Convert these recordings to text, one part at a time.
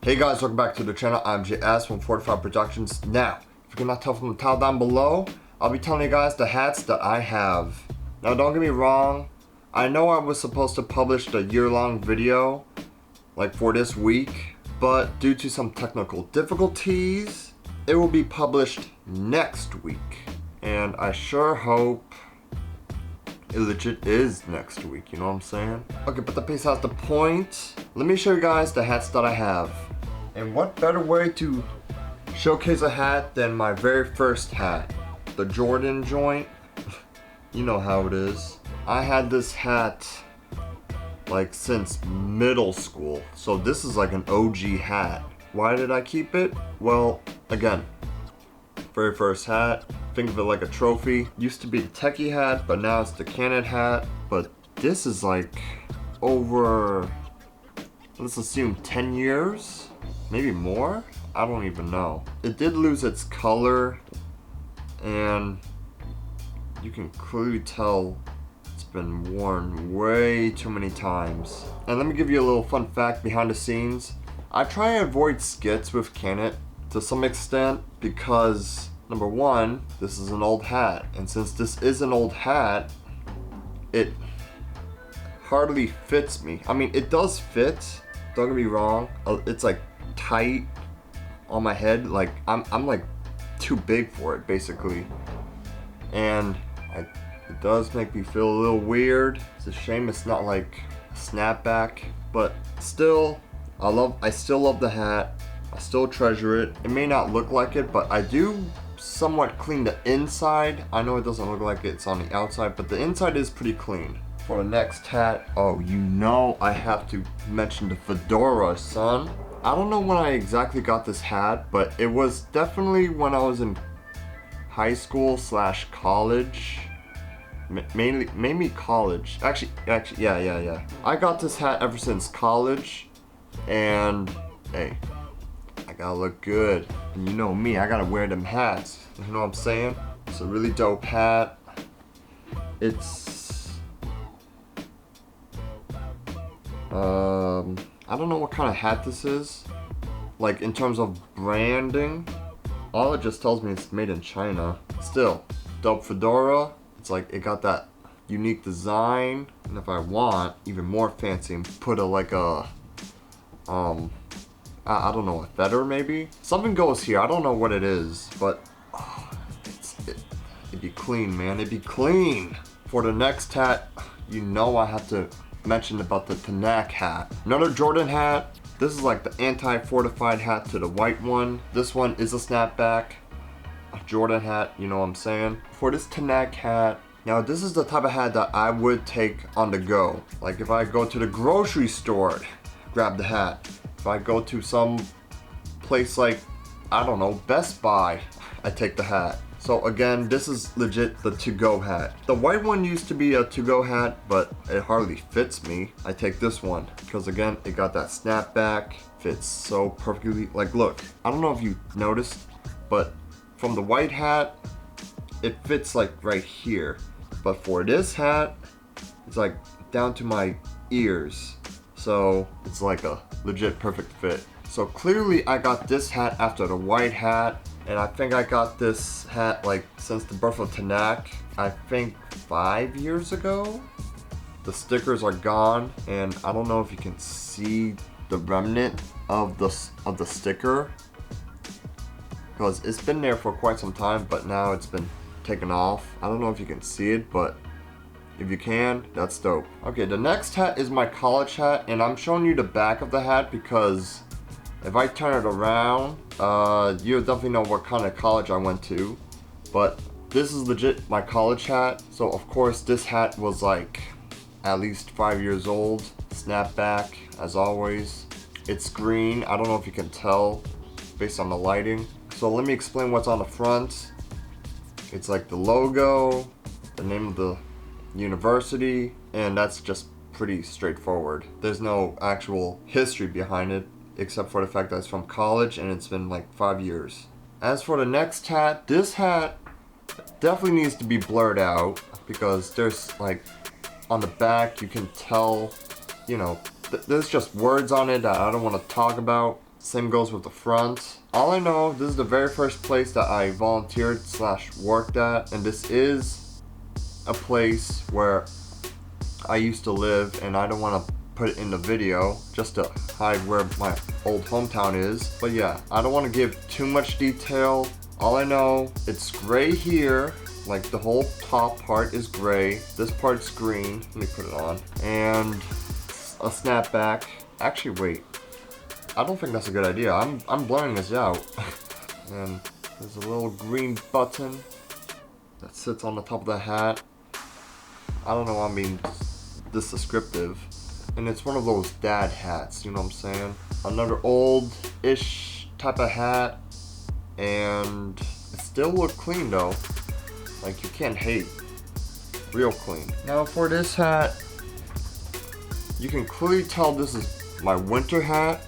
Hey guys, welcome back to the channel. I'm JS from Fortified Productions. Now, if you cannot tell from the title down below, I'll be telling you guys the hats that I have. Now don't get me wrong, I know I was supposed to publish the year-long video, like for this week, but due to some technical difficulties, it will be published next week. And I sure hope it legit is next week, you know what I'm saying? Okay, but the piece has the point. Let me show you guys the hats that I have. And what better way to showcase a hat than my very first hat, the Jordan joint. You know how it is. I had this hat like since middle school, so this is like an OG hat. Why did I keep it? Well, again, very first hat. Think of it like a trophy. Used to be the techie hat, but now it's the Canon hat. But this is like over, let's assume 10 years, maybe more? I don't even know. It did lose its color, and you can clearly tell it's been worn way too many times. And let me give you a little fun fact behind the scenes. I try and avoid skits with Canon to some extent because number one, this is an old hat, and since this is an old hat, it hardly fits me. I mean, it does fit, don't get me wrong. It's like tight on my head, like I'm like too big for it basically, and it does make me feel a little weird. It's a shame it's not like a snapback, but still, I still love the hat. I still treasure it. It may not look like it, but I do somewhat clean the inside. I know it doesn't look like it's on the outside, but the inside is pretty clean. For the next hat, oh, you know I have to mention the fedora, son. I don't know when I exactly got this hat, but it was definitely when I was in high school / college. Mainly college. Actually, yeah. I got this hat ever since college, and hey, I gotta look good. And you know me, I gotta wear them hats. You know what I'm saying? It's a really dope hat. It's I don't know what kind of hat this is, like in terms of branding. All it just tells me it's made in China. Still, dope fedora. It's like it got that unique design, and if I want even more fancy and put a like a I don't know, a feather maybe? Something goes here, I don't know what it is, but it'd be clean, man, it'd be clean. For the next hat, you know I have to mention about the Tanak hat. Another Jordan hat. This is like the anti-fortified hat to the white one. This one is a snapback, a Jordan hat, you know what I'm saying? For this Tanak hat, now this is the type of hat that I would take on the go. Like if I go to the grocery store, grab the hat. If I go to some place like, I don't know, Best Buy, I take the hat. So again, this is legit the to-go hat. The white one used to be a to-go hat, but it hardly fits me. I take this one because again, it got that snapback, fits so perfectly. Like look, I don't know if you noticed, but from the white hat, it fits like right here. But for this hat, it's like down to my ears. So it's like a legit perfect fit. So clearly I got this hat after the white hat, and I think I got this hat like since the birth of Tanak, I think 5 years ago. The stickers are gone, and I don't know if you can see the remnant of the sticker, because it's been there for quite some time, but now it's been taken off. I don't know if you can see it, but if you can, that's dope. Okay, the next hat is my college hat, and I'm showing you the back of the hat because if I turn it around, you'll definitely know what kind of college I went to. But this is legit my college hat. So of course this hat was like at least 5 years old. Snapback, as always. It's green. I don't know if you can tell based on the lighting. So let me explain what's on the front. It's like the logo, the name of the university, and that's just pretty straightforward. There's no actual history behind it except for the fact that it's from college and it's been like 5 years. As for the next hat, this hat definitely needs to be blurred out because there's like on the back you can tell, you know, there's just words on it that I don't want to talk about. Same goes with the front. All I know, this is the very first place that I volunteered / worked at, and this is a place where I used to live, and I don't want to put it in the video just to hide where my old hometown is. But yeah, I don't want to give too much detail. All I know, it's gray here, like the whole top part is gray. This part's green. Let me put it on. And a snapback. Actually, wait. I don't think that's a good idea. I'm blurring this out. And there's a little green button that sits on the top of the hat. I don't know why I'm being this descriptive. And it's one of those dad hats, you know what I'm saying? Another old-ish type of hat. And it still looks clean though. Like, you can't hate. Real clean. Now for this hat, you can clearly tell this is my winter hat.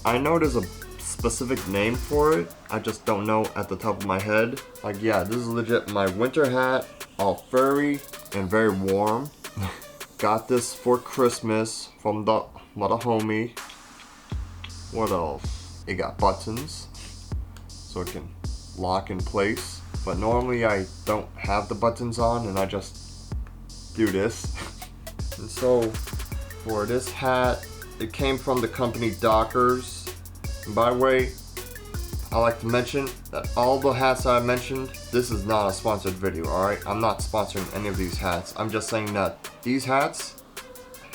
I know there's a specific name for it. I just don't know at the top of my head. Like, yeah, this is legit my winter hat. All furry and very warm. Got this for Christmas from the homie. What else? It got buttons, so it can lock in place. But normally I don't have the buttons on, and I just do this. And so for this hat, it came from the company Dockers. And by the way, I like to mention that all the hats that I mentioned, this is not a sponsored video, alright? I'm not sponsoring any of these hats. I'm just saying that these hats,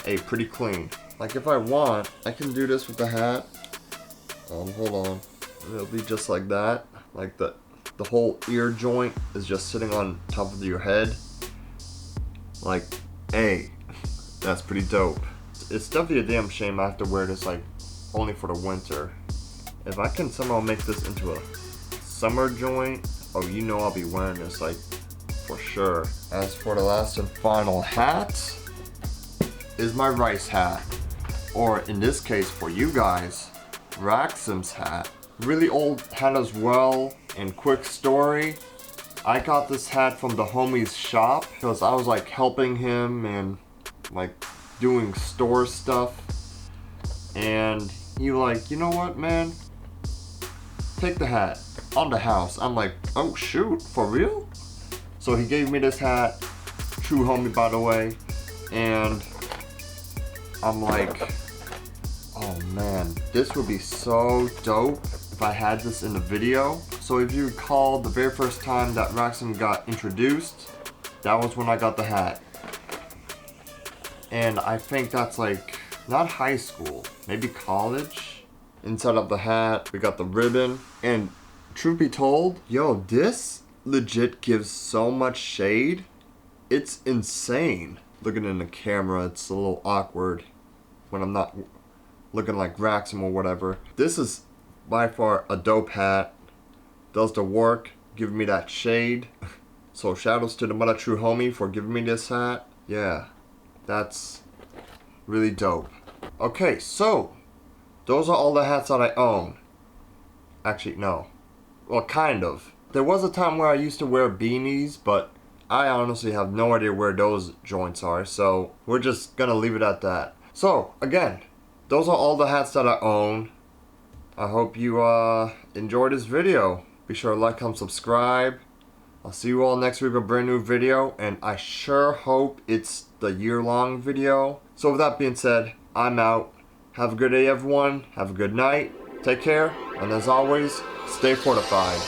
hey, pretty clean. Like, if I want, I can do this with the hat. Hold on. It'll be just like that. Like the whole ear joint is just sitting on top of your head. Like, hey, that's pretty dope. It's definitely a damn shame I have to wear this like only for the winter. If I can somehow make this into a summer joint, oh, you know I'll be wearing this like for sure. As for the last and final hat, is my rice hat. Or in this case for you guys, Raxum's hat. Really old hat as well. And quick story, I got this hat from the homie's shop because I was like helping him and like doing store stuff. And he like, you know what, man? Take the hat on the house. I'm like, oh shoot, for real? So he gave me this hat, true homie by the way, and I'm like, oh man, this would be so dope if I had this in the video. So if you recall, the very first time that Raxum got introduced, that was when I got the hat. And I think that's like, not high school, maybe college. Inside of the hat, we got the ribbon. And truth be told, yo, this legit gives so much shade. It's insane. Looking in the camera, it's a little awkward when I'm not looking like Raxum or whatever. This is by far a dope hat. Does the work, giving me that shade. So shoutouts to the mother true homie for giving me this hat. Yeah, that's really dope. Okay, so those are all the hats that I own. Actually, no. Well, kind of. There was a time where I used to wear beanies, but I honestly have no idea where those joints are, so we're just gonna leave it at that. So, again, those are all the hats that I own. I hope you enjoyed this video. Be sure to like, comment, subscribe. I'll see you all next week with a brand new video, and I sure hope it's the year-long video. So with that being said, I'm out. Have a good day, everyone. Have a good night. Take care, and as always, stay fortified.